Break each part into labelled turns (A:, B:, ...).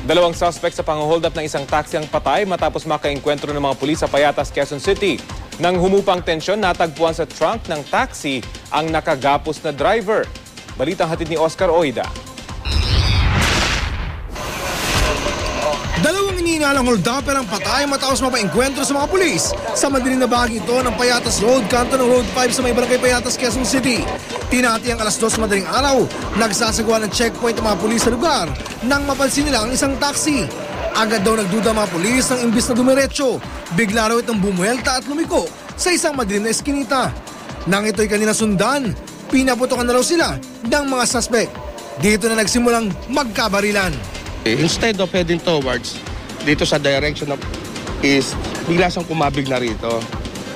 A: Dalawang suspect sa pang-hold up ng isang taxi ang patay matapos makaengkwentro ng mga pulis sa Payatas, Quezon City. Nang humupang tensyon, natagpuan sa trunk ng taxi ang nakagapos na driver. Balitang hatid ni Oscar Oida.
B: Dalawang iniinalang hold-upper ang patay matapos mapaengkwentro sa mga pulis sa madilim na bahagi ito ng Payatas Road, kanto ng Road 5 sa may barangay Payatas, Quezon City. Tinati ang alas 2 madaling araw, nagsasagawa ng checkpoint ang mga pulis sa lugar nang mapansin nila ang isang taxi. Agad daw nagduda mga pulis nang imbis na dumiretso, bigla raw itong bumuelta at lumiko sa isang madilim na eskinita. Nang ito'y kanina sundan, pinaputokan na raw sila ng mga suspect. Dito na nagsimulang magkabarilan.
C: Instead of heading towards dito sa direction of east, bigla siyang kumabig na rito.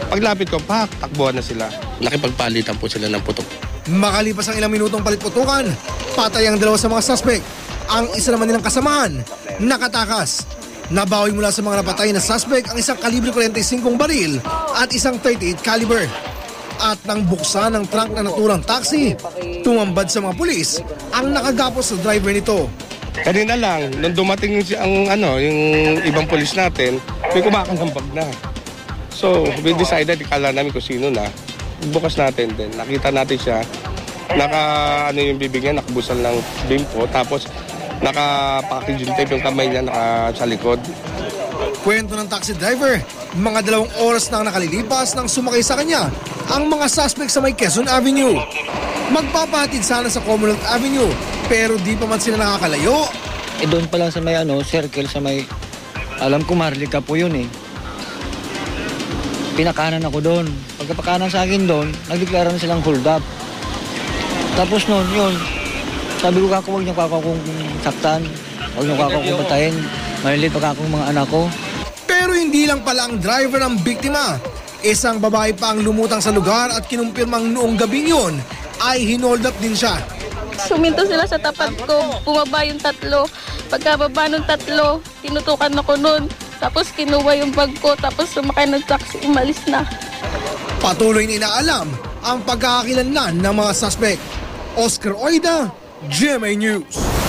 C: Paglapit ko, takbuhan na sila. Nakipagpalitan po sila ng putok.
B: Makalipas ang ilang minutong palit-putukan, patay ang dalawa sa mga suspect. Ang isa naman nilang kasamahan, nakatakas. Nabawi mula sa mga napatay na suspect ang isang kalibre 45 baril at isang 38 caliber. At nang buksan ng trunk na naturang taxi, tumambad sa mga pulis ang nakagapos sa driver nito.
C: Kanina lang, nung dumating yung ibang pulis natin, may kumakambag na. So, we decided, ikala namin kung sino na. Bukas natin din, nakita natin siya, yung bibig niya, nakabusal ng bimpo, tapos naka-package yung tape yung kamay niya sa likod.
B: Kwento ng taxi driver, mga 2 oras na nakalilipas nang sumakay sa kanya ang mga suspect sa may Quezon Avenue. Magpapahatid sana sa Commonwealth Avenue, pero di pa man sila nakakalayo.
D: Doon pa lang sa may circle, sa may, alam ko Marlica po yun eh. Pinakanan ako doon. Pagkapakanan sa akin doon, nagdeklara na silang hold up. Tapos noon, yun, sabi ko kako, huwag niyo kako akong saktan, huwag niyo kako akong patayin, malilit pa akong mga anak ko.
B: Pero hindi lang pala ang driver ng biktima. Isang babae pa ang lumutang sa lugar at kinumpirmang noong gabing yun ay hinold up din siya.
E: Suminto sila sa tapat ko, bumaba yung 3. Pagkababa ng 3, tinutukan ako nun. Tapos kinuha yung bag ko, tapos sumakay ng taxi, umalis na.
B: Patuloy na inaalam ang pagkakakilanlan ng mga suspect. Oscar Oida, GMA News.